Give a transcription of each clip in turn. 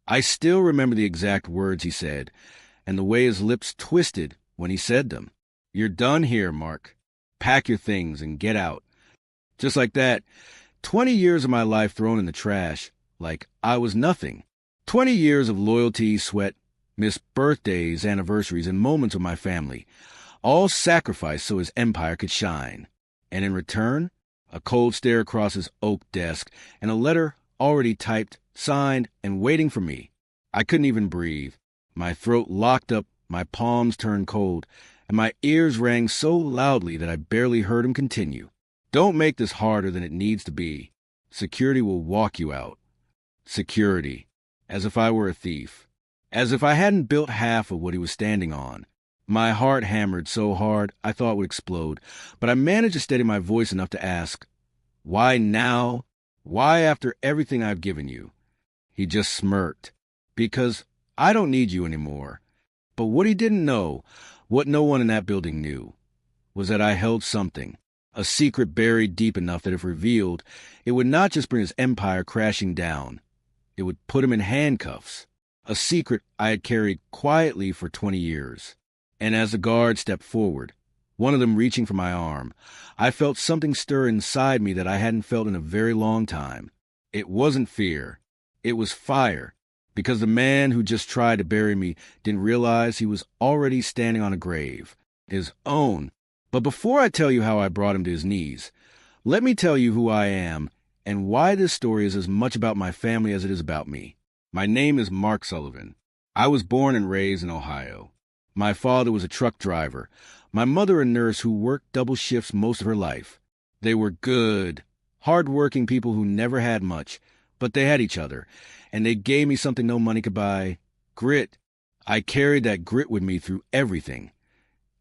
I still remember the exact words he said, and the way his lips twisted when he said them. "You're done here, Mark. Pack your things and get out." Just like that, 20 years of my life thrown in the trash, like I was nothing. 20 years of loyalty, sweat, missed birthdays, anniversaries, and moments with my family, all sacrificed so his empire could shine. And in return, a cold stare across his oak desk and a letter already typed, signed, and waiting for me. I couldn't even breathe. My throat locked up, my palms turned cold, and my ears rang so loudly that I barely heard him continue. "Don't make this harder than it needs to be. Security will walk you out." Security. As if I were a thief. As if I hadn't built half of what he was standing on. My heart hammered so hard I thought it would explode, but I managed to steady my voice enough to ask, "Why now? Why after everything I've given you?" He just smirked. "Because I don't need you anymore." But what he didn't know, what no one in that building knew, was that I held something, a secret buried deep enough that if revealed, it would not just bring his empire crashing down, it would put him in handcuffs, a secret I had carried quietly for 20 years. And as the guard stepped forward, one of them reaching for my arm, I felt something stir inside me that I hadn't felt in a very long time. It wasn't fear. It was fire, because the man who just tried to bury me didn't realize he was already standing on a grave, his own. But before I tell you how I brought him to his knees, let me tell you who I am and why this story is as much about my family as it is about me. My name is Mark Sullivan. I was born and raised in Ohio. My father was a truck driver, my mother a nurse who worked double shifts most of her life. They were good, hard-working people who never had much, but they had each other, and they gave me something no money could buy: grit. I carried that grit with me through everything,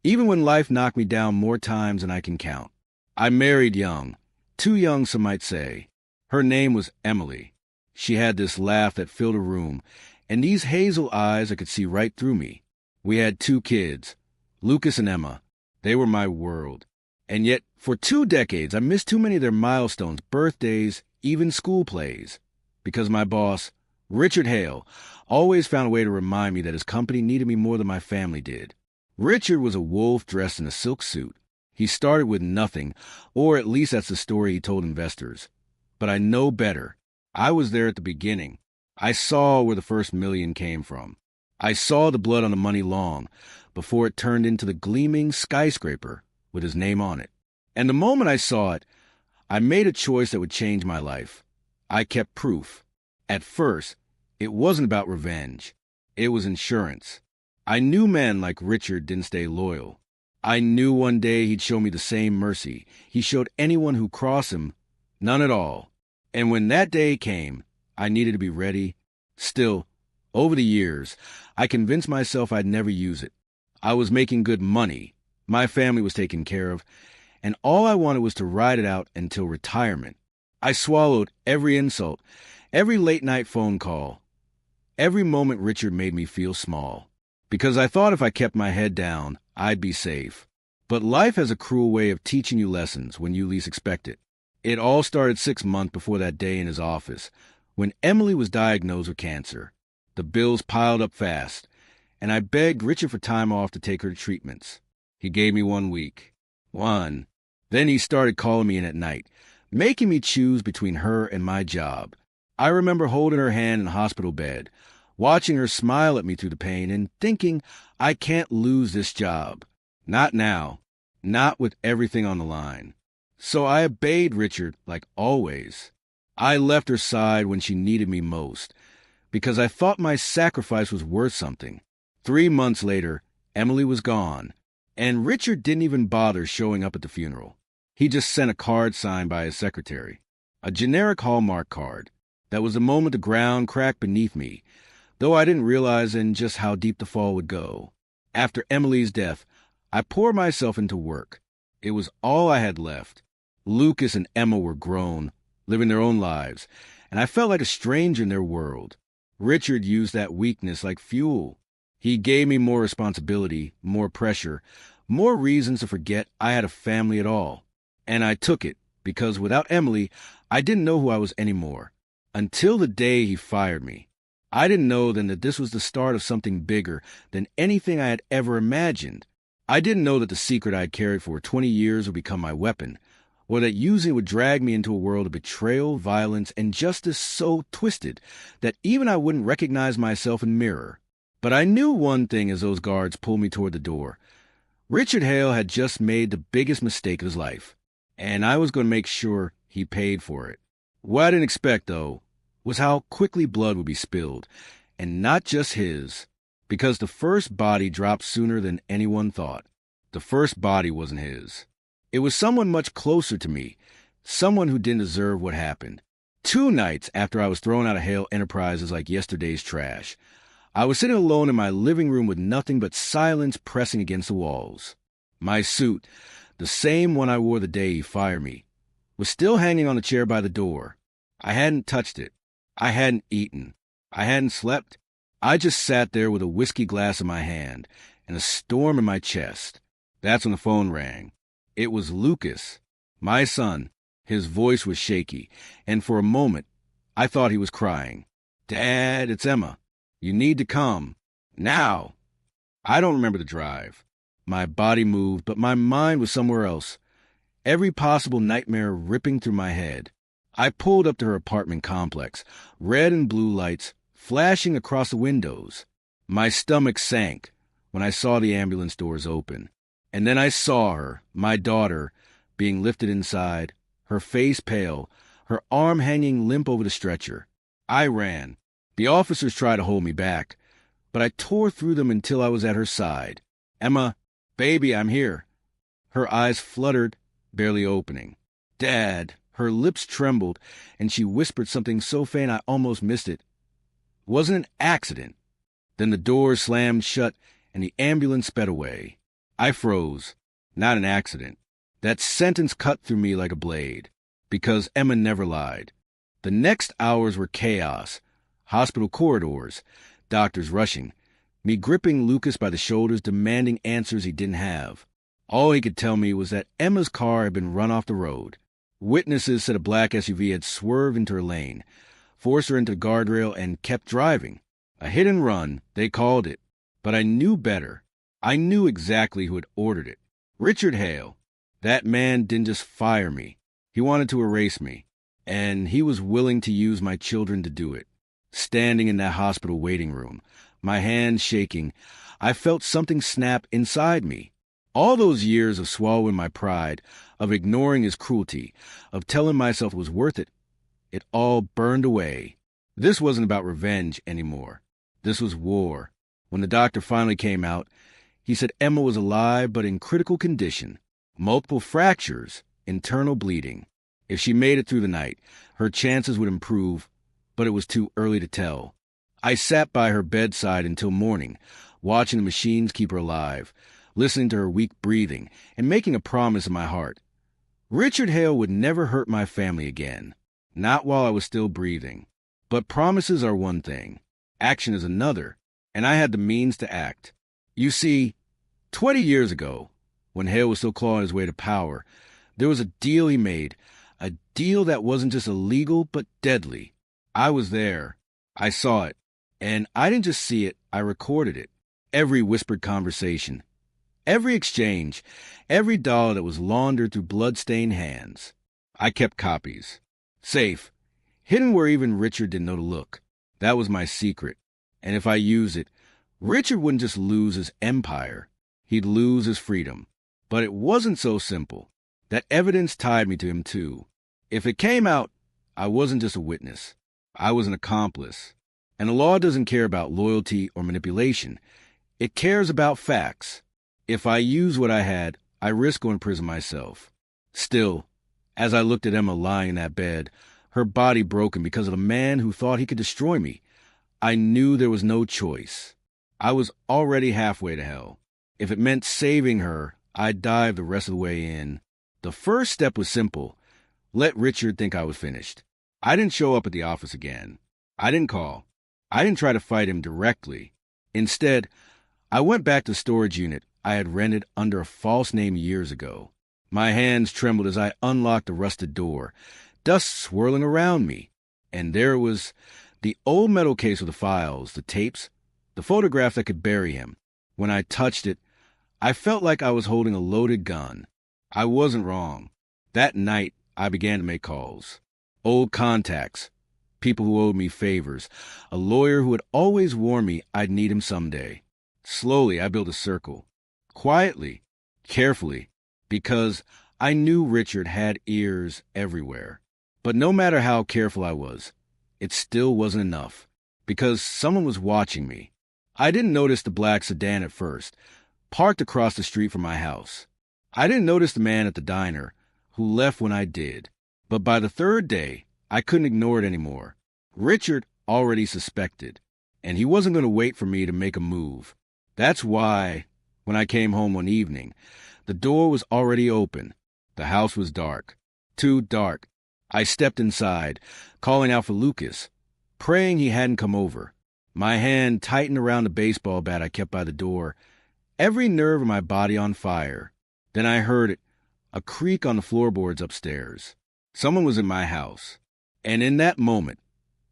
even when life knocked me down more times than I can count. I married young, too young some might say. Her name was Emily. She had this laugh that filled a room, and these hazel eyes that could see right through me. We had 2 kids, Lucas and Emma. They were my world. And yet, for 2 decades, I missed too many of their milestones, birthdays, even school plays, because my boss, Richard Hale, always found a way to remind me that his company needed me more than my family did. Richard was a wolf dressed in a silk suit. He started with nothing, or at least that's the story he told investors. But I know better. I was there at the beginning. I saw where the first million came from. I saw the blood on the money lawn before it turned into the gleaming skyscraper with his name on it. And the moment I saw it, I made a choice that would change my life. I kept proof. At first, it wasn't about revenge. It was insurance. I knew men like Richard didn't stay loyal. I knew one day he'd show me the same mercy he showed anyone who crossed him, none at all. And when that day came, I needed to be ready. Still, over the years, I convinced myself I'd never use it. I was making good money. My family was taken care of, and all I wanted was to ride it out until retirement. I swallowed every insult, every late-night phone call, every moment Richard made me feel small, because I thought if I kept my head down, I'd be safe. But life has a cruel way of teaching you lessons when you least expect it. It all started 6 months before that day in his office, when Emily was diagnosed with cancer. The bills piled up fast, and I begged Richard for time off to take her to treatments. He gave me 1 week. One. Then he started calling me in at night, making me choose between her and my job. I remember holding her hand in the hospital bed, watching her smile at me through the pain, and thinking, I can't lose this job. Not now. Not with everything on the line. So I obeyed Richard like always. I left her side when she needed me most, because I thought my sacrifice was worth something. 3 months later, Emily was gone, and Richard didn't even bother showing up at the funeral. He just sent a card signed by his secretary, a generic Hallmark card. That was the moment the ground cracked beneath me, though I didn't realize then just how deep the fall would go. After Emily's death, I poured myself into work. It was all I had left. Lucas and Emma were grown, living their own lives, and I felt like a stranger in their world. Richard used that weakness like fuel. He gave me more responsibility, more pressure, more reasons to forget I had a family at all. And I took it, because without Emily, I didn't know who I was anymore. Until the day he fired me. I didn't know then that this was the start of something bigger than anything I had ever imagined. I didn't know that the secret I had carried for 20 years would become my weapon, or that using it would drag me into a world of betrayal, violence, and justice so twisted that even I wouldn't recognize myself in the mirror. But I knew one thing as those guards pulled me toward the door. Richard Hale had just made the biggest mistake of his life, and I was going to make sure he paid for it. What I didn't expect, though, was how quickly blood would be spilled, and not just his, because the first body dropped sooner than anyone thought. The first body wasn't his. It was someone much closer to me, someone who didn't deserve what happened. 2 nights after I was thrown out of Hale Enterprises like yesterday's trash, I was sitting alone in my living room with nothing but silence pressing against the walls. My suit, the same one I wore the day he fired me, was still hanging on the chair by the door. I hadn't touched it. I hadn't eaten. I hadn't slept. I just sat there with a whiskey glass in my hand and a storm in my chest. That's when the phone rang. It was Lucas, my son. His voice was shaky, and for a moment, I thought he was crying. "Dad, it's Emma. You need to come. Now." I don't remember the drive. My body moved, but my mind was somewhere else. Every possible nightmare ripping through my head. I pulled up to her apartment complex, red and blue lights flashing across the windows. My stomach sank when I saw the ambulance doors open. And then I saw her, my daughter, being lifted inside, her face pale, her arm hanging limp over the stretcher. I ran. The officers tried to hold me back, but I tore through them until I was at her side. "Emma, baby, I'm here." Her eyes fluttered, barely opening. "Dad." Her lips trembled, and she whispered something so faint I almost missed it. It wasn't an accident. Then the doors slammed shut, and the ambulance sped away. I froze. Not an accident. That sentence cut through me like a blade, because Emma never lied. The next hours were chaos. Hospital corridors, doctors rushing, me gripping Lucas by the shoulders, demanding answers he didn't have. All he could tell me was that Emma's car had been run off the road. Witnesses said a black SUV had swerved into her lane, forced her into the guardrail, and kept driving. A hit and run, they called it. But I knew better. I knew exactly who had ordered it. Richard Hale. That man didn't just fire me. He wanted to erase me. And he was willing to use my children to do it. Standing in that hospital waiting room, my hands shaking, I felt something snap inside me. All those years of swallowing my pride, of ignoring his cruelty, of telling myself it was worth it, it all burned away. This wasn't about revenge anymore. This was war. When the doctor finally came out, he said Emma was alive but in critical condition. Multiple fractures, internal bleeding. If she made it through the night, her chances would improve, but it was too early to tell. I sat by her bedside until morning, watching the machines keep her alive, listening to her weak breathing, and making a promise in my heart. Richard Hale would never hurt my family again, not while I was still breathing. But promises are one thing, action is another, and I had the means to act. You see, 20 years ago, when Hale was still clawing his way to power, there was a deal he made, a deal that wasn't just illegal but deadly. I was there. I saw it. And I didn't just see it, I recorded it. Every whispered conversation. Every exchange, every dollar that was laundered through blood-stained hands. I kept copies. Safe. Hidden where even Richard didn't know to look. That was my secret. And if I used it, Richard wouldn't just lose his empire. He'd lose his freedom. But it wasn't so simple. That evidence tied me to him, too. If it came out, I wasn't just a witness. I was an accomplice. And the law doesn't care about loyalty or manipulation. It cares about facts. If I use what I had, I risk going to prison myself. Still, as I looked at Emma lying in that bed, her body broken because of a man who thought he could destroy me, I knew there was no choice. I was already halfway to hell. If it meant saving her, I'd dive the rest of the way in. The first step was simple. Let Richard think I was finished. I didn't show up at the office again. I didn't call. I didn't try to fight him directly. Instead, I went back to the storage unit I had rented under a false name years ago. My hands trembled as I unlocked the rusted door, dust swirling around me. And there it was, The old metal case with the files, the tapes, the photograph that could bury him. When I touched it, I felt like I was holding a loaded gun. I wasn't wrong. That night, I began to make calls. Old contacts, people who owed me favors, a lawyer who had always warned me I'd need him someday. Slowly, I built a circle. Quietly, carefully, because I knew Richard had ears everywhere. But no matter how careful I was, it still wasn't enough, because someone was watching me. I didn't notice the black sedan at first, parked across the street from my house. I didn't notice the man at the diner, who left when I did. But by the third day, I couldn't ignore it anymore. Richard already suspected, and he wasn't going to wait for me to make a move. That's why, when I came home one evening, the door was already open. The house was dark. Too dark. I stepped inside, calling out for Lucas, praying he hadn't come over. My hand tightened around the baseball bat I kept by the door, every nerve in my body on fire. Then I heard it, a creak on the floorboards upstairs. Someone was in my house. And in that moment,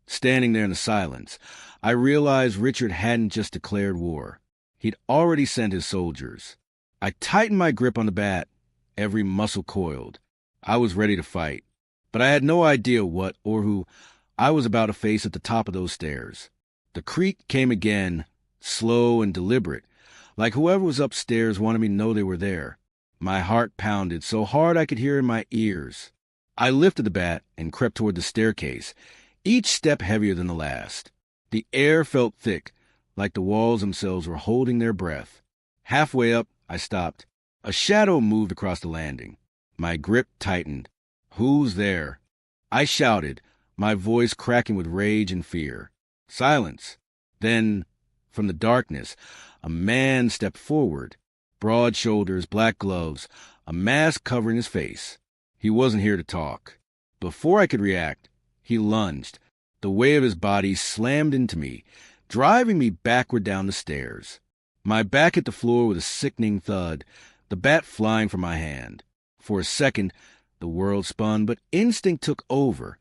standing there in the silence, I realized Richard hadn't just declared war. He'd already sent his soldiers. I tightened my grip on the bat, every muscle coiled. I was ready to fight, but I had no idea what or who I was about to face at the top of those stairs. The creak came again, slow and deliberate, like whoever was upstairs wanted me to know they were there. My heart pounded so hard I could hear in my ears. I lifted the bat and crept toward the staircase, each step heavier than the last. The air felt thick, like the walls themselves were holding their breath. Halfway up, I stopped. A shadow moved across the landing. My grip tightened. "Who's there?" I shouted, my voice cracking with rage and fear. Silence. Then, from the darkness, a man stepped forward. Broad shoulders, black gloves, a mask covering his face. He wasn't here to talk. Before I could react, he lunged. The weight of his body slammed into me, driving me backward down the stairs. My back hit the floor with a sickening thud, the bat flying from my hand. For a second, the world spun, but instinct took over.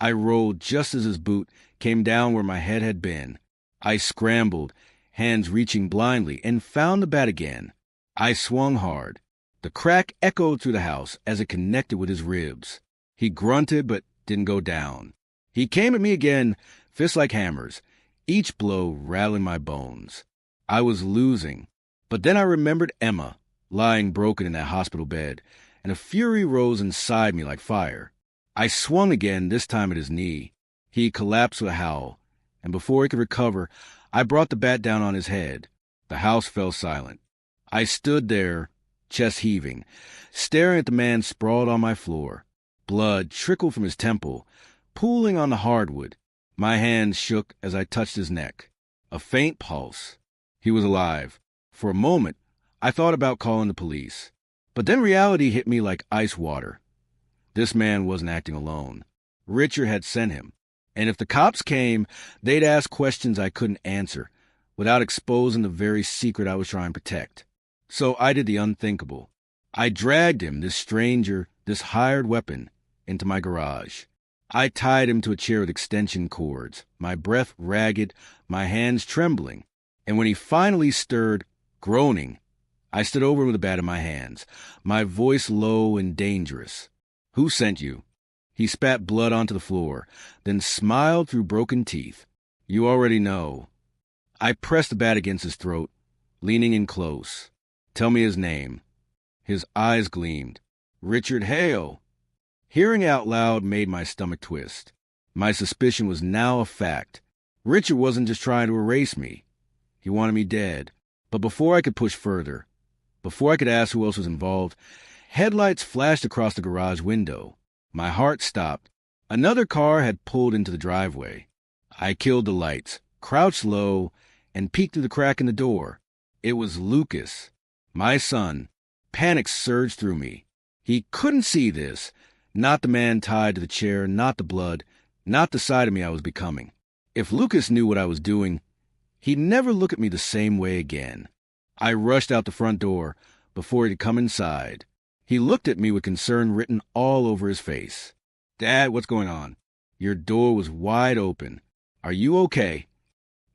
I rolled just as his boot came down where my head had been. I scrambled, hands reaching blindly, and found the bat again. I swung hard. The crack echoed through the house as it connected with his ribs. He grunted but didn't go down. He came at me again, fists like hammers, each blow rattling my bones. I was losing. But then I remembered Emma, lying broken in that hospital bed, and a fury rose inside me like fire. I swung again, this time at his knee. He collapsed with a howl, and before he could recover, I brought the bat down on his head. The house fell silent. I stood there, chest heaving, staring at the man sprawled on my floor. Blood trickled from his temple, pooling on the hardwood. My hands shook as I touched his neck. A faint pulse. He was alive. For a moment, I thought about calling the police. But then reality hit me like ice water. This man wasn't acting alone. Richard had sent him. And if the cops came, they'd ask questions I couldn't answer, without exposing the very secret I was trying to protect. So I did the unthinkable. I dragged him, this stranger, this hired weapon, into my garage. I tied him to a chair with extension cords, my breath ragged, my hands trembling. And when he finally stirred, groaning, I stood over him with a bat in my hands, my voice low and dangerous. "Who sent you?" He spat blood onto the floor, then smiled through broken teeth. "You already know." I pressed the bat against his throat, leaning in close. "Tell me his name." His eyes gleamed. "Richard Hale." Hearing it out loud made my stomach twist. My suspicion was now a fact. Richard wasn't just trying to erase me. He wanted me dead. But before I could push further, before I could ask who else was involved, headlights flashed across the garage window. My heart stopped. Another car had pulled into the driveway. I killed the lights, crouched low, and peeked through the crack in the door. It was Lucas, my son. Panic surged through me. He couldn't see this. Not the man tied to the chair, not the blood, not the side of me I was becoming. If Lucas knew what I was doing, he'd never look at me the same way again. I rushed out the front door before he could come inside. He looked at me with concern written all over his face. "Dad, what's going on?" "Your door was wide open. Are you okay?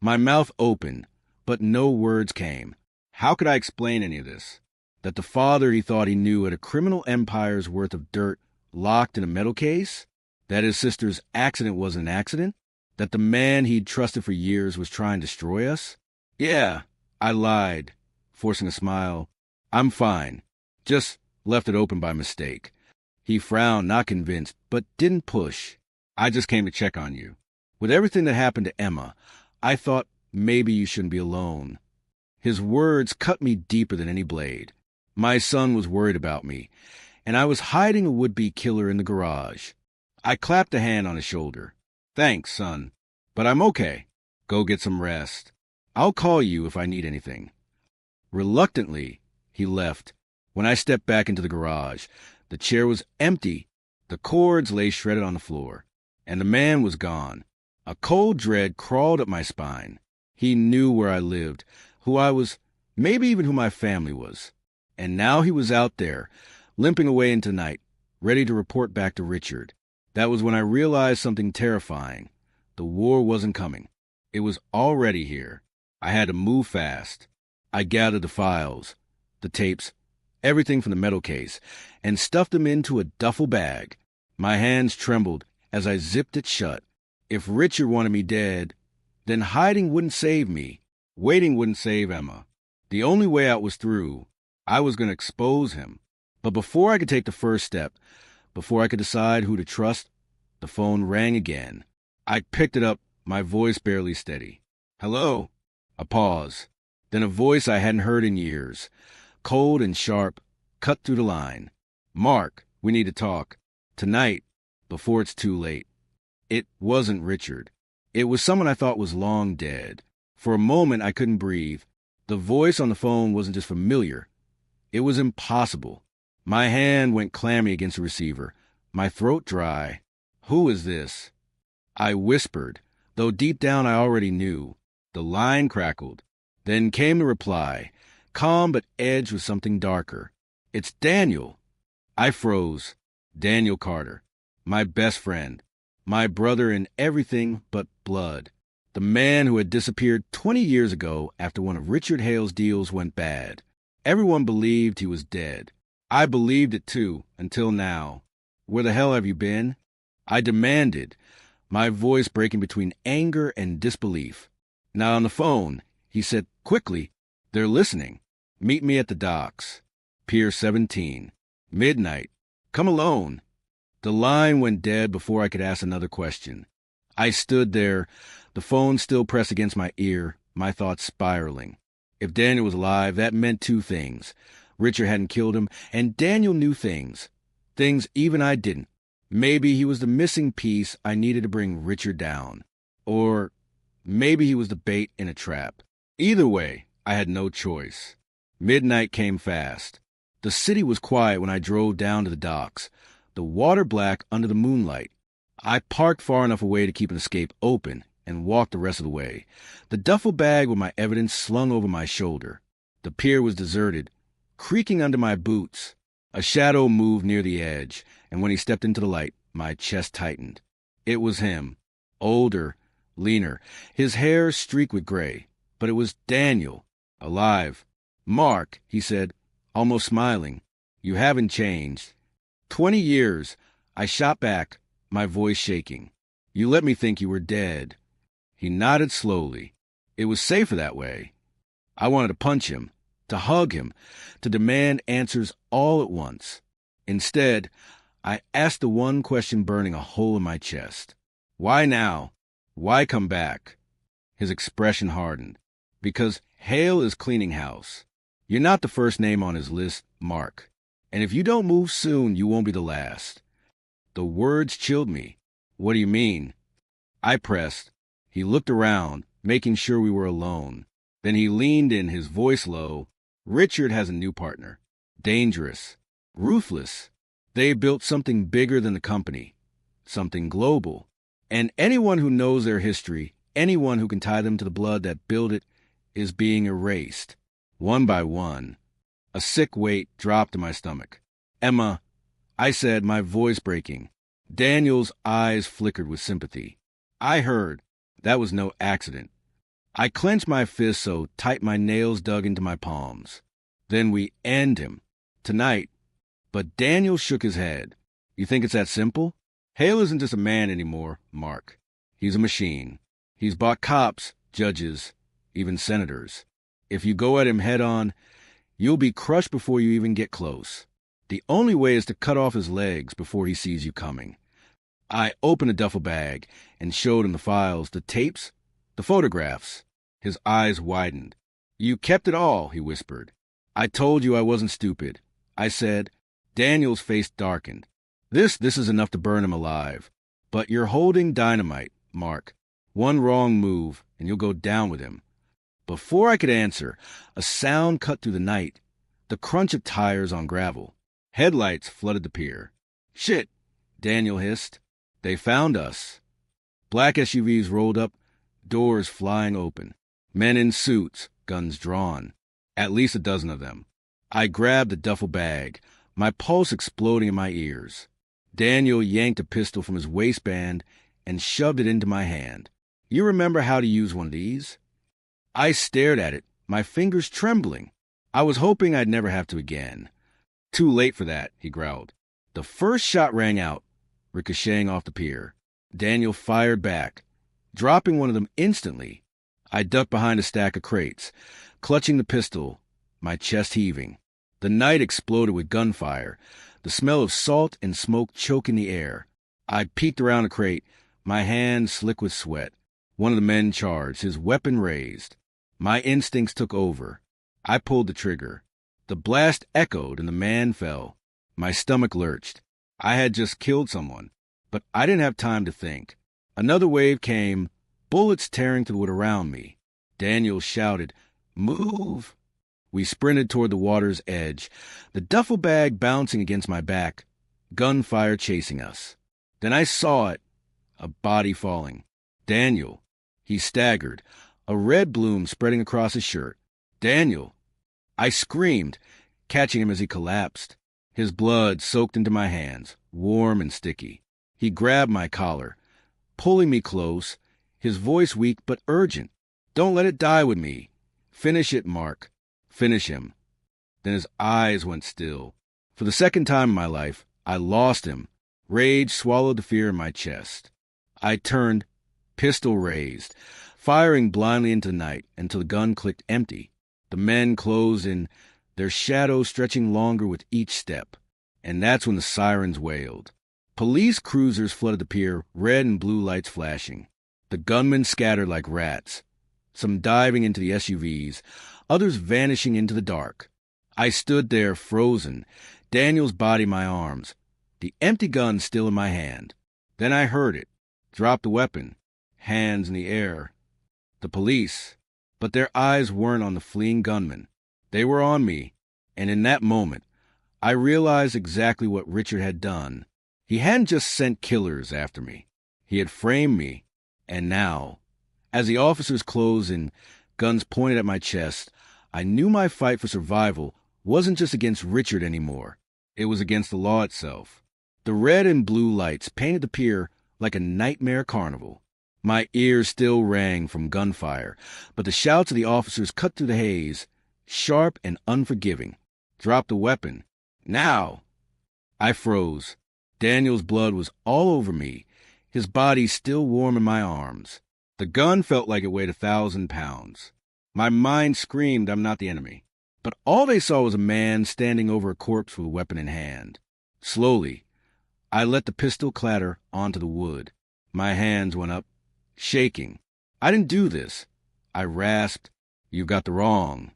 My mouth opened, but no words came. How could I explain any of this? That the father he thought he knew had a criminal empire's worth of dirt locked in a metal case? That his sister's accident was an accident? That the man he'd trusted for years was trying to destroy us? Yeah, I lied, forcing a smile. I'm fine. Just left it open by mistake. He frowned, not convinced, but didn't push. I just came to check on you. With everything that happened to Emma, I thought maybe you shouldn't be alone. His words cut me deeper than any blade. My son was worried about me, and I was hiding a would-be killer in the garage. I clapped a hand on his shoulder. Thanks, son, but I'm okay. Go get some rest. I'll call you if I need anything. Reluctantly, he left. When I stepped back into the garage, the chair was empty. The cords lay shredded on the floor, and the man was gone. A cold dread crawled up my spine. He knew where I lived, who I was, maybe even who my family was. And now he was out there, limping away into the night, ready to report back to Richard. That was when I realized something terrifying. The war wasn't coming. It was already here. I had to move fast. I gathered the files, the tapes, everything from the metal case, and stuffed them into a duffel bag. My hands trembled as I zipped it shut. If Richard wanted me dead, then hiding wouldn't save me. Waiting wouldn't save Emma. The only way out was through. I was going to expose him. But before I could take the first step, before I could decide who to trust, the phone rang again. I picked it up, my voice barely steady. Hello? A pause. Then a voice I hadn't heard in years, cold and sharp, cut through the line. Mark, we need to talk. Tonight, before it's too late. It wasn't Richard. It was someone I thought was long dead. For a moment, I couldn't breathe. The voice on the phone wasn't just familiar. It was impossible. My hand went clammy against the receiver, my throat dry. Who is this? I whispered, though deep down I already knew. The line crackled. Then came the reply, calm but edged with something darker. It's Daniel. I froze. Daniel Carter, my best friend. My brother in everything but blood. The man who had disappeared 20 years ago after one of Richard Hale's deals went bad. Everyone believed he was dead. I believed it too, until now. Where the hell have you been? I demanded, my voice breaking between anger and disbelief. Now on the phone, he said quickly, they're listening. Meet me at the docks. Pier 17. Midnight. Come alone. The line went dead before I could ask another question. I stood there, the phone still pressed against my ear, my thoughts spiraling. If Daniel was alive, that meant two things. Richard hadn't killed him, and Daniel knew things. Things even I didn't. Maybe he was the missing piece I needed to bring Richard down. Or maybe he was the bait in a trap. Either way, I had no choice. Midnight came fast. The city was quiet when I drove down to the docks, the water black under the moonlight. I parked far enough away to keep an escape open and walked the rest of the way, the duffel bag with my evidence slung over my shoulder. The pier was deserted, creaking under my boots. A shadow moved near the edge, and when he stepped into the light, my chest tightened. It was him, older, leaner, his hair streaked with gray. But it was Daniel, alive. Mark, he said, almost smiling, you haven't changed. 20 years, I shot back, my voice shaking. You let me think you were dead. He nodded slowly. It was safer that way. I wanted to punch him, to hug him, to demand answers all at once. Instead, I asked the one question burning a hole in my chest. Why now? Why come back? His expression hardened. Because Hale is cleaning house. You're not the first name on his list, Mark. And if you don't move soon, you won't be the last. The words chilled me. What do you mean? I pressed. He looked around, making sure we were alone. Then he leaned in, his voice low. Richard has a new partner. Dangerous. Ruthless. They built something bigger than the company. Something global. And anyone who knows their history, anyone who can tie them to the blood that built it, is being erased. One by one. A sick weight dropped in my stomach. Emma, I said, my voice breaking. Daniel's eyes flickered with sympathy. I heard. That was no accident. I clenched my fist so tight my nails dug into my palms. Then we end him. Tonight. But Daniel shook his head. You think it's that simple? Hale isn't just a man anymore, Mark. He's a machine. He's bought cops, judges, even senators. If you go at him head on, you'll be crushed before you even get close. The only way is to cut off his legs before he sees you coming. I opened a duffel bag and showed him the files, the tapes, the photographs. His eyes widened. You kept it all, he whispered. I told you I wasn't stupid. I said. Daniel's face darkened. This is enough to burn him alive. But you're holding dynamite, Mark. One wrong move, and you'll go down with him. Before I could answer, a sound cut through the night. The crunch of tires on gravel. Headlights flooded the pier. Shit, Daniel hissed. They found us. Black SUVs rolled up, doors flying open. Men in suits, guns drawn. At least a dozen of them. I grabbed the duffel bag, my pulse exploding in my ears. Daniel yanked a pistol from his waistband and shoved it into my hand. You remember how to use one of these? I stared at it, my fingers trembling. I was hoping I'd never have to again. Too late for that, he growled. The first shot rang out, ricocheting off the pier. Daniel fired back, dropping one of them instantly. I ducked behind a stack of crates, clutching the pistol, my chest heaving. The night exploded with gunfire, the smell of salt and smoke choking the air. I peeked around a crate, my hands slick with sweat. One of the men charged, his weapon raised. My instincts took over. I pulled the trigger. The blast echoed and the man fell. My stomach lurched. I had just killed someone, but I didn't have time to think. Another wave came, bullets tearing through the wood around me. Daniel shouted, "Move!" We sprinted toward the water's edge, the duffel bag bouncing against my back, gunfire chasing us. Then I saw it, a body falling. Daniel. He staggered, a red bloom spreading across his shirt. Daniel. I screamed, catching him as he collapsed. His blood soaked into my hands, warm and sticky. He grabbed my collar, pulling me close, his voice weak but urgent. Don't let it die with me. Finish it, Mark. Finish him. Then his eyes went still. For the second time in my life, I lost him. Rage swallowed the fear in my chest. I turned, pistol raised, firing blindly into the night until the gun clicked empty. The men closed in, their shadows stretching longer with each step. And that's when the sirens wailed. Police cruisers flooded the pier, red and blue lights flashing. The gunmen scattered like rats, some diving into the SUVs, others vanishing into the dark. I stood there frozen, Daniel's body in my arms, the empty gun still in my hand. Then I heard it. Dropped the weapon, hands in the air. The police. But their eyes weren't on the fleeing gunmen. They were on me, and in that moment, I realized exactly what Richard had done. He hadn't just sent killers after me. He had framed me, and now, as the officers closed in, guns pointed at my chest, I knew my fight for survival wasn't just against Richard anymore. It was against the law itself. The red and blue lights painted the pier like a nightmare carnival. My ears still rang from gunfire, but the shouts of the officers cut through the haze, sharp and unforgiving. Drop the weapon. Now! I froze. Daniel's blood was all over me, his body still warm in my arms. The gun felt like it weighed 1,000 pounds. My mind screamed, I'm not the enemy. But all they saw was a man standing over a corpse with a weapon in hand. Slowly, I let the pistol clatter onto the wood. My hands went up, shaking. I didn't do this. I rasped, "You've got the wrong."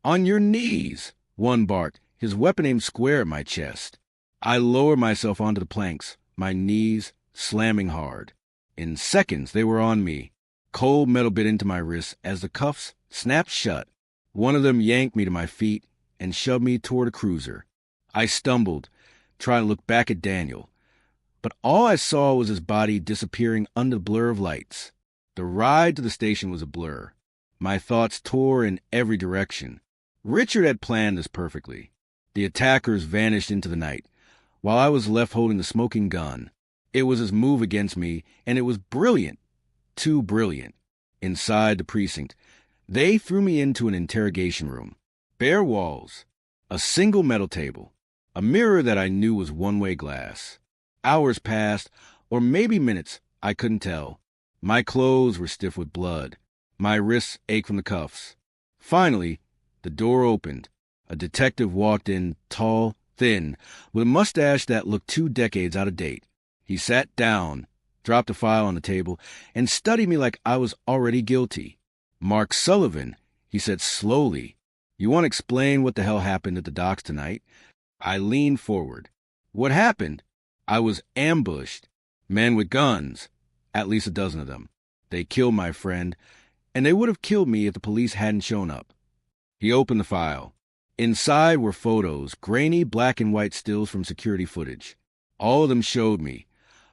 "On your knees," one barked, his weapon aimed square at my chest. I lowered myself onto the planks, my knees slamming hard. In seconds, they were on me. Cold metal bit into my wrists as the cuffs snapped shut. One of them yanked me to my feet and shoved me toward a cruiser. I stumbled, trying to look back at Daniel. But all I saw was his body disappearing under the blur of lights. The ride to the station was a blur. My thoughts tore in every direction. Richard had planned this perfectly. The attackers vanished into the night, while I was left holding the smoking gun. It was his move against me, and it was brilliant. too brilliant. Inside the precinct, they threw me into an interrogation room. Bare walls, a single metal table, a mirror that I knew was one-way glass. Hours passed, or maybe minutes, I couldn't tell. My clothes were stiff with blood. My wrists ached from the cuffs. Finally, the door opened. A detective walked in, tall, thin, with a mustache that looked 2 decades out of date. He sat down, dropped a file on the table, and studied me like I was already guilty. "Mark Sullivan," he said slowly. "You want to explain what the hell happened at the docks tonight?" I leaned forward. "What happened? I was ambushed. Men with guns. At least a dozen of them. They killed my friend, and they would have killed me if the police hadn't shown up." He opened the file. Inside were photos, grainy black and white stills from security footage. All of them showed me,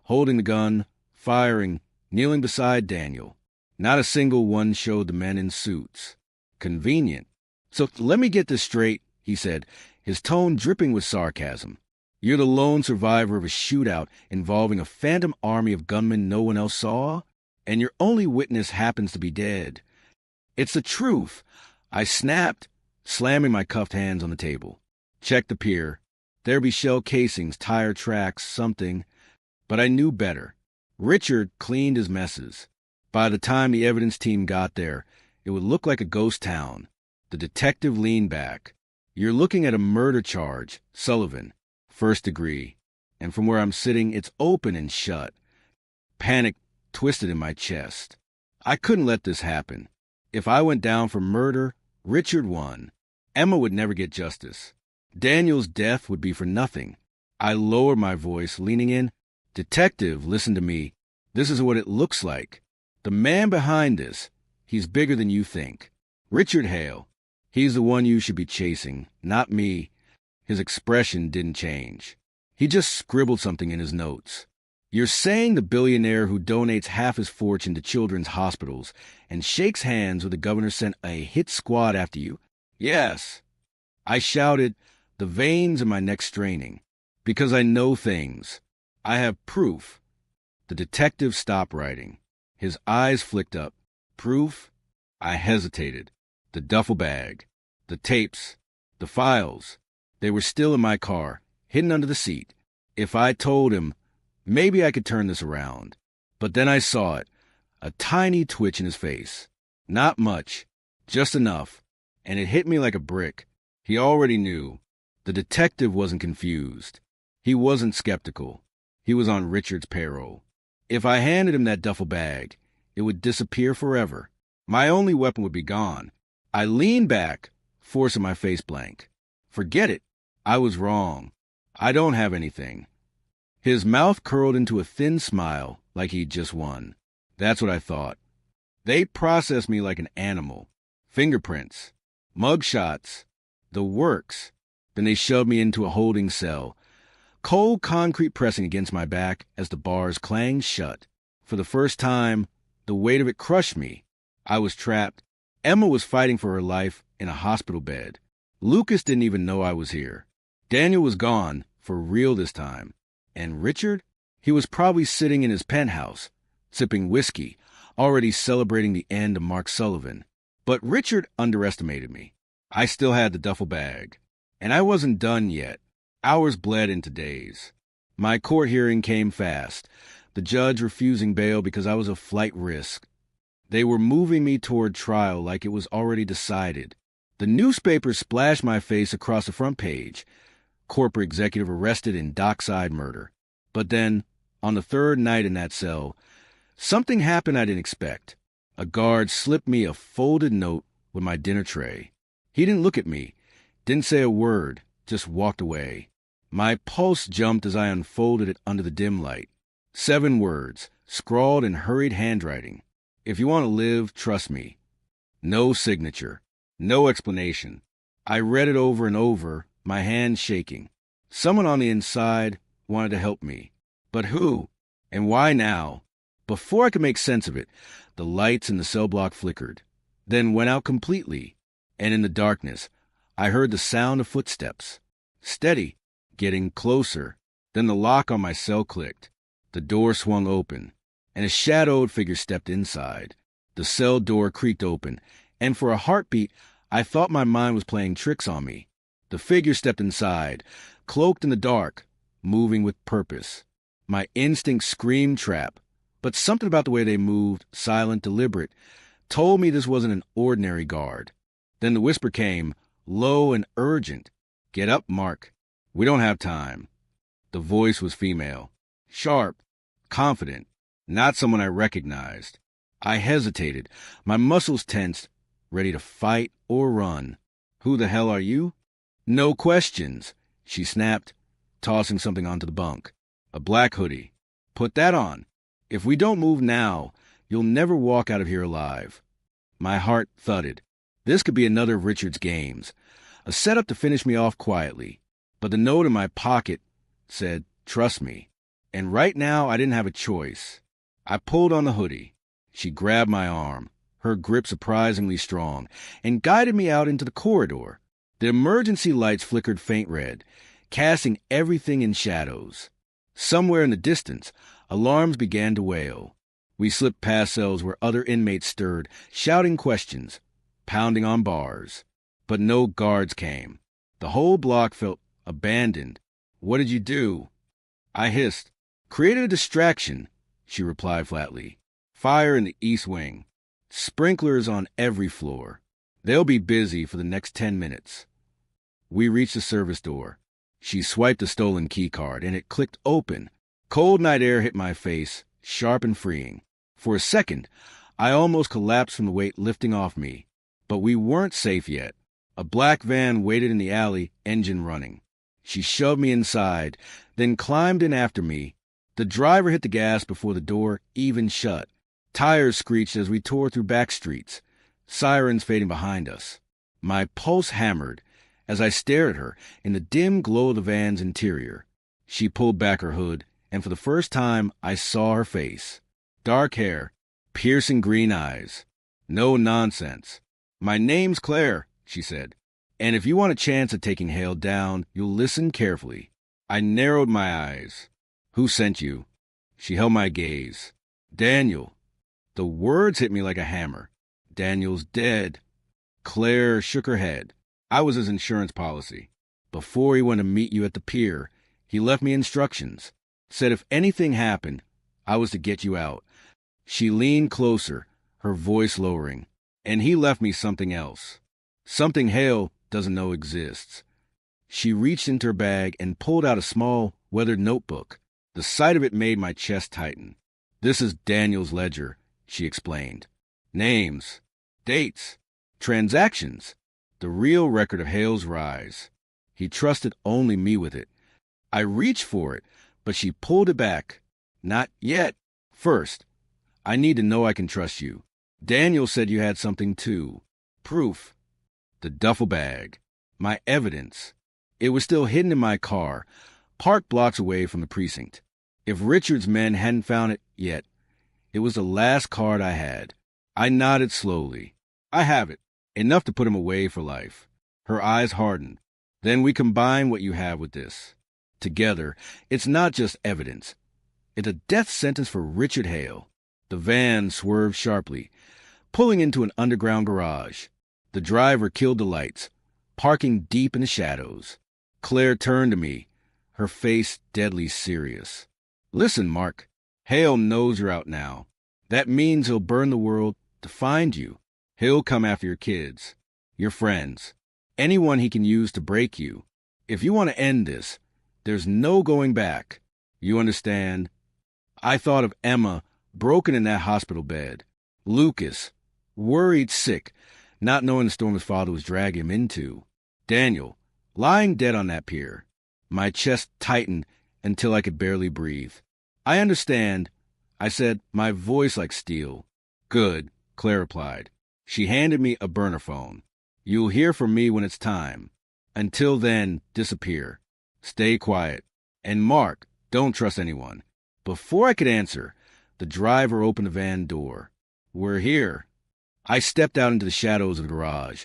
holding the gun, firing, kneeling beside Daniel. Not a single one showed the men in suits. Convenient. "So let me get this straight," he said, his tone dripping with sarcasm. "You're the lone survivor of a shootout involving a phantom army of gunmen no one else saw? And your only witness happens to be dead." "It's the truth," I snapped, slamming my cuffed hands on the table. "Check the pier. There'd be shell casings, tire tracks, something." But I knew better. Richard cleaned his messes. By the time the evidence team got there, it would look like a ghost town. The detective leaned back. "You're looking at a murder charge, Sullivan. First degree. And from where I'm sitting, it's open and shut." Panic twisted in my chest. I couldn't let this happen. If I went down for murder, Richard won. Emma would never get justice. Daniel's death would be for nothing. I lowered my voice, leaning in. "Detective, listen to me. This is what it looks like. The man behind this, he's bigger than you think. Richard Hale. He's the one you should be chasing, not me." His expression didn't change. He just scribbled something in his notes. "You're saying the billionaire who donates half his fortune to children's hospitals and shakes hands with the governor sent a hit squad after you?" "Yes." I shouted, the veins in my neck straining. "Because I know things. I have proof." The detective stopped writing. His eyes flicked up. "Proof?" I hesitated. The duffel bag. The tapes. The files. They were still in my car, hidden under the seat. If I told him, maybe I could turn this around. But then I saw it, a tiny twitch in his face. Not much, just enough, and it hit me like a brick. He already knew. The detective wasn't confused. He wasn't skeptical. He was on Richard's payroll. If I handed him that duffel bag, it would disappear forever. My only weapon would be gone. I leaned back, forcing my face blank. "Forget it. I was wrong. I don't have anything." His mouth curled into a thin smile like he'd just won. That's what I thought. They processed me like an animal. Fingerprints. Mugshots. The works. Then they shoved me into a holding cell. Cold concrete pressing against my back as the bars clanged shut. For the first time, the weight of it crushed me. I was trapped. Emma was fighting for her life in a hospital bed. Lucas didn't even know I was here. Daniel was gone, for real this time. And Richard? He was probably sitting in his penthouse, sipping whiskey, already celebrating the end of Mark Sullivan. But Richard underestimated me. I still had the duffel bag. And I wasn't done yet. Hours bled into days. My court hearing came fast, the judge refusing bail because I was a flight risk. They were moving me toward trial like it was already decided. The newspaper splashed my face across the front page. Corporate executive arrested in dockside murder. But then, on the third night in that cell, something happened I didn't expect. A guard slipped me a folded note with my dinner tray. He didn't look at me, didn't say a word, just walked away. My pulse jumped as I unfolded it under the dim light. 7 words, scrawled in hurried handwriting. "If you want to live, trust me." No signature. No explanation. I read it over and over, my hands shaking. Someone on the inside wanted to help me. But who? And why now? Before I could make sense of it, the lights in the cell block flickered, then went out completely. And in the darkness, I heard the sound of footsteps. Steady, getting closer. Then the lock on my cell clicked. The door swung open, and a shadowed figure stepped inside. The cell door creaked open, and for a heartbeat, I thought my mind was playing tricks on me. The figure stepped inside, cloaked in the dark, moving with purpose. My instinct screamed trap, but something about the way they moved, silent, deliberate, told me this wasn't an ordinary guard. Then the whisper came, low and urgent. "Get up, Mark. We don't have time." The voice was female, sharp, confident, not someone I recognized. I hesitated, my muscles tensed, ready to fight or run. "Who the hell are you?" "No questions," she snapped, tossing something onto the bunk. "A black hoodie. Put that on. If we don't move now, you'll never walk out of here alive." My heart thudded. This could be another of Richard's games, a setup to finish me off quietly. But the note in my pocket said, "Trust me." And right now I didn't have a choice. I pulled on the hoodie. She grabbed my arm, her grip surprisingly strong, and guided me out into the corridor. The emergency lights flickered faint red, casting everything in shadows. Somewhere in the distance, alarms began to wail. We slipped past cells where other inmates stirred, shouting questions, pounding on bars. But no guards came. The whole block felt abandoned. "What did you do?" I hissed. "Created a distraction," she replied flatly. "Fire in the east wing. Sprinklers on every floor. They'll be busy for the next 10 minutes. We reached the service door. She swiped the stolen key card, and it clicked open. Cold night air hit my face, sharp and freeing. For a second, I almost collapsed from the weight lifting off me. But we weren't safe yet. A black van waited in the alley, engine running. She shoved me inside, then climbed in after me. The driver hit the gas before the door even shut. Tires screeched as we tore through back streets, sirens fading behind us. My pulse hammered as I stared at her in the dim glow of the van's interior. She pulled back her hood, and for the first time I saw her face. Dark hair, piercing green eyes. No nonsense. "My name's Claire," she said, "and if you want a chance at taking Hale down, you'll listen carefully." I narrowed my eyes. "Who sent you?" She held my gaze. "Daniel." The words hit me like a hammer. "Daniel's dead." Claire shook her head. "I was his insurance policy. Before he went to meet you at the pier, he left me instructions. Said if anything happened, I was to get you out." She leaned closer, her voice lowering. "And he left me something else. Something Hale doesn't know exists." She reached into her bag and pulled out a small, weathered notebook. The sight of it made my chest tighten. "This is Daniel's ledger," she explained. "Names, dates, transactions, the real record of Hale's rise. He trusted only me with it." I reached for it, but she pulled it back. "Not yet. First, I need to know I can trust you. Daniel said you had something too. Proof." The duffel bag. My evidence. It was still hidden in my car, parked blocks away from the precinct. If Richard's men hadn't found it yet, it was the last card I had. I nodded slowly. "I have it. Enough to put him away for life." Her eyes hardened. "Then we combine what you have with this. Together, it's not just evidence. It's a death sentence for Richard Hale." The van swerved sharply, pulling into an underground garage. The driver killed the lights, parking deep in the shadows. Claire turned to me, her face deadly serious. "Listen, Mark, Hale knows you're out now. That means he'll burn the world to find you. He'll come after your kids, your friends, anyone he can use to break you. If you want to end this, there's no going back. You understand?" I thought of Emma, broken in that hospital bed. Lucas, worried sick, not knowing the storm his father was dragging him into. Daniel, lying dead on that pier. My chest tightened until I could barely breathe. "I understand," I said, my voice like steel. "Good," Claire replied. She handed me a burner phone. "You'll hear from me when it's time. Until then, disappear. Stay quiet. And Mark, don't trust anyone." Before I could answer, the driver opened the van door. "We're here." I stepped out into the shadows of the garage,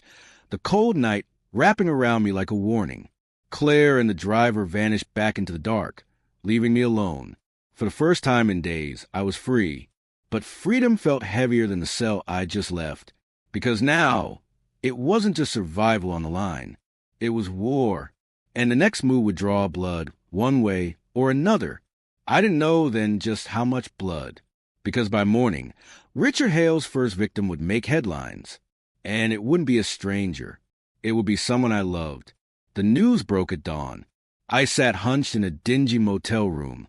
the cold night wrapping around me like a warning. Claire and the driver vanished back into the dark, leaving me alone. For the first time in days, I was free. But freedom felt heavier than the cell I just left, because now it wasn't just survival on the line. It was war, and the next move would draw blood one way or another. I didn't know then just how much blood, because by morning, Richard Hale's first victim would make headlines, and it wouldn't be a stranger. It would be someone I loved. The news broke at dawn. I sat hunched in a dingy motel room,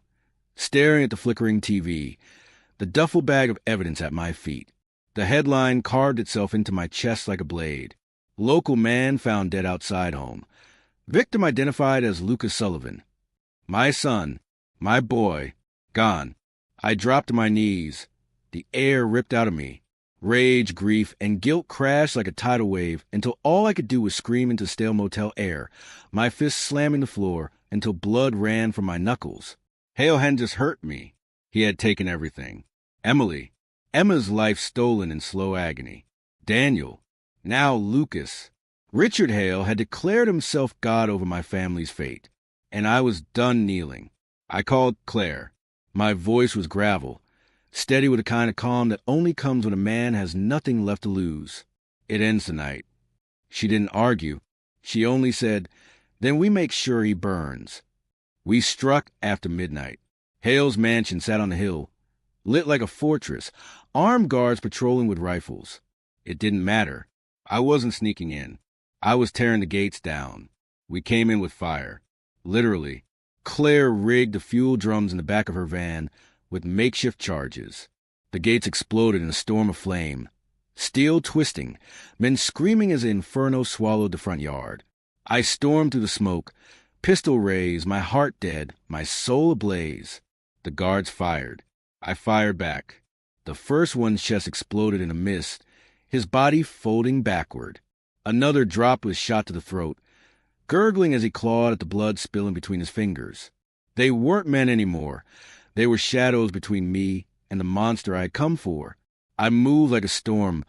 staring at the flickering TV, the duffel bag of evidence at my feet. The headline carved itself into my chest like a blade. Local man found dead outside home. Victim identified as Lucas Sullivan. My son, my boy, gone. I dropped to my knees. The air ripped out of me. Rage, grief, and guilt crashed like a tidal wave until all I could do was scream into stale motel air, my fists slamming the floor until blood ran from my knuckles. Hale hadn't just hurt me. He had taken everything. Emma's life stolen in slow agony. Daniel, now Lucas. Richard Hale had declared himself God over my family's fate, and I was done kneeling. I called Claire. My voice was gravel, steady with the kind of calm that only comes when a man has nothing left to lose. It ends tonight. She didn't argue. She only said, then we make sure he burns. We struck after midnight. Hale's mansion sat on the hill, lit like a fortress, armed guards patrolling with rifles. It didn't matter. I wasn't sneaking in. I was tearing the gates down. We came in with fire. Literally. Claire rigged the fuel drums in the back of her van with makeshift charges. The gates exploded in a storm of flame. Steel twisting, men screaming as the inferno swallowed the front yard. I stormed through the smoke, pistol raised, my heart dead, my soul ablaze. The guards fired. I fired back. The first one's chest exploded in a mist, his body folding backward. Another drop was shot to the throat, gurgling as he clawed at the blood spilling between his fingers. They weren't men anymore. They were shadows between me and the monster I had come for. I moved like a storm,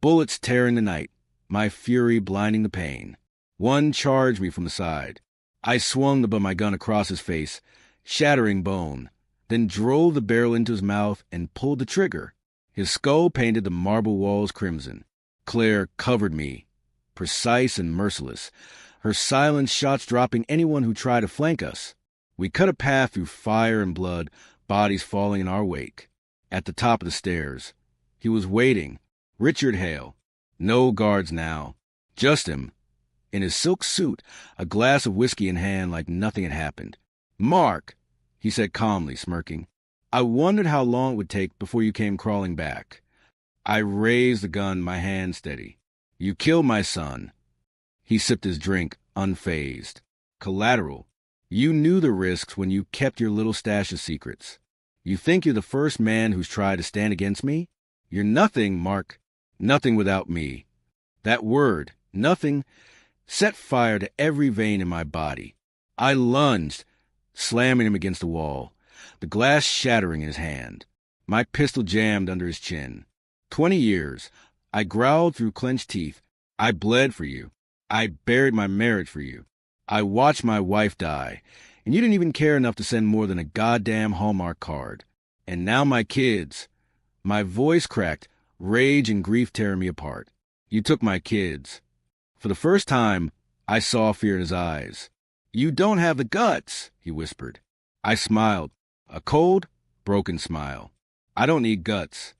bullets tearing the night, my fury blinding the pain. One charged me from the side. I swung the butt of my gun across his face, shattering bone, then drove the barrel into his mouth and pulled the trigger. His skull painted the marble walls crimson. Claire covered me, precise and merciless, her silent shots dropping anyone who tried to flank us. We cut a path through fire and blood, bodies falling in our wake. At the top of the stairs, he was waiting, Richard Hale. No guards now, just him, in his silk suit, a glass of whiskey in hand like nothing had happened. "Mark," he said calmly, smirking, "I wondered how long it would take before you came crawling back." I raised the gun, my hand steady. "You killed my son." He sipped his drink, unfazed. "Collateral. You knew the risks when you kept your little stash of secrets. You think you're the first man who's tried to stand against me? You're nothing, Mark. Nothing without me." That word, nothing, set fire to every vein in my body. I lunged, slamming him against the wall, the glass shattering in his hand. My pistol jammed under his chin. 20 years. I growled through clenched teeth. I bled for you. I buried my marriage for you. I watched my wife die, and you didn't even care enough to send more than a goddamn Hallmark card. And now my kids. My voice cracked, rage and grief tearing me apart. You took my kids. For the first time, I saw fear in his eyes. "You don't have the guts," he whispered. I smiled, a cold, broken smile. "I don't need guts.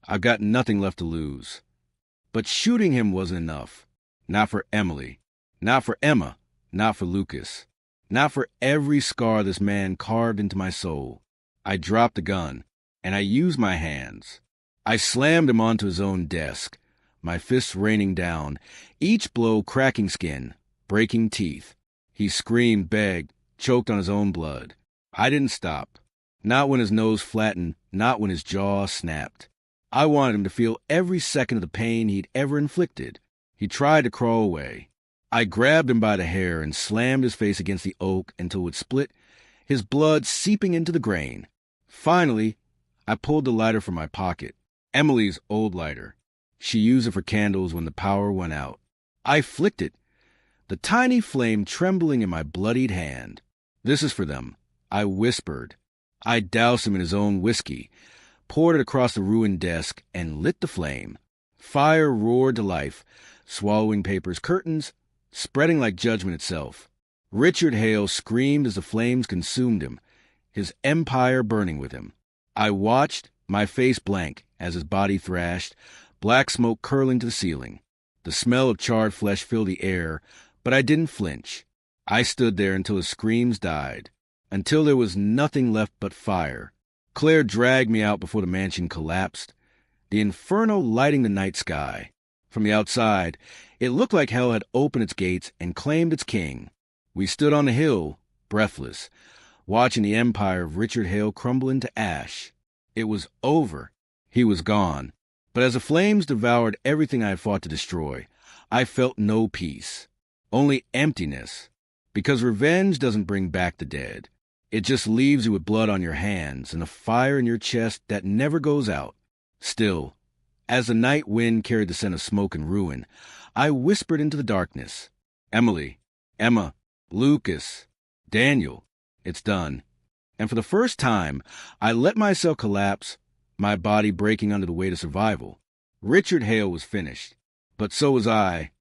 I've got nothing left to lose." But shooting him wasn't enough. Not for Emily. Not for Emma. Not for Lucas. Not for every scar this man carved into my soul. I dropped the gun, and I used my hands. I slammed him onto his own desk, my fists raining down, each blow cracking skin, breaking teeth. He screamed, begged, choked on his own blood. I didn't stop. Not when his nose flattened, not when his jaw snapped. I wanted him to feel every second of the pain he'd ever inflicted. He tried to crawl away. I grabbed him by the hair and slammed his face against the oak until it split, his blood seeping into the grain. Finally, I pulled the lighter from my pocket. Emily's old lighter. She used it for candles when the power went out. I flicked it, the tiny flame trembling in my bloodied hand. "This is for them," I whispered. I doused him in his own whiskey, poured it across the ruined desk, and lit the flame. Fire roared to life, swallowing paper's curtains, spreading like judgment itself. Richard Hale screamed as the flames consumed him, his empire burning with him. I watched, my face blank, as his body thrashed, black smoke curling to the ceiling. The smell of charred flesh filled the air, but I didn't flinch. I stood there until his screams died, until there was nothing left but fire. Claire dragged me out before the mansion collapsed, the inferno lighting the night sky. From the outside, it looked like hell had opened its gates and claimed its king. We stood on the hill, breathless, watching the empire of Richard Hale crumble into ash. It was over. He was gone. But as the flames devoured everything I had fought to destroy, I felt no peace, only emptiness. Because revenge doesn't bring back the dead. It just leaves you with blood on your hands and a fire in your chest that never goes out. Still, as the night wind carried the scent of smoke and ruin, I whispered into the darkness, "Emily, Emma, Lucas, Daniel, it's done." And for the first time, I let myself collapse, my body breaking under the weight of survival. Richard Hale was finished, but so was I,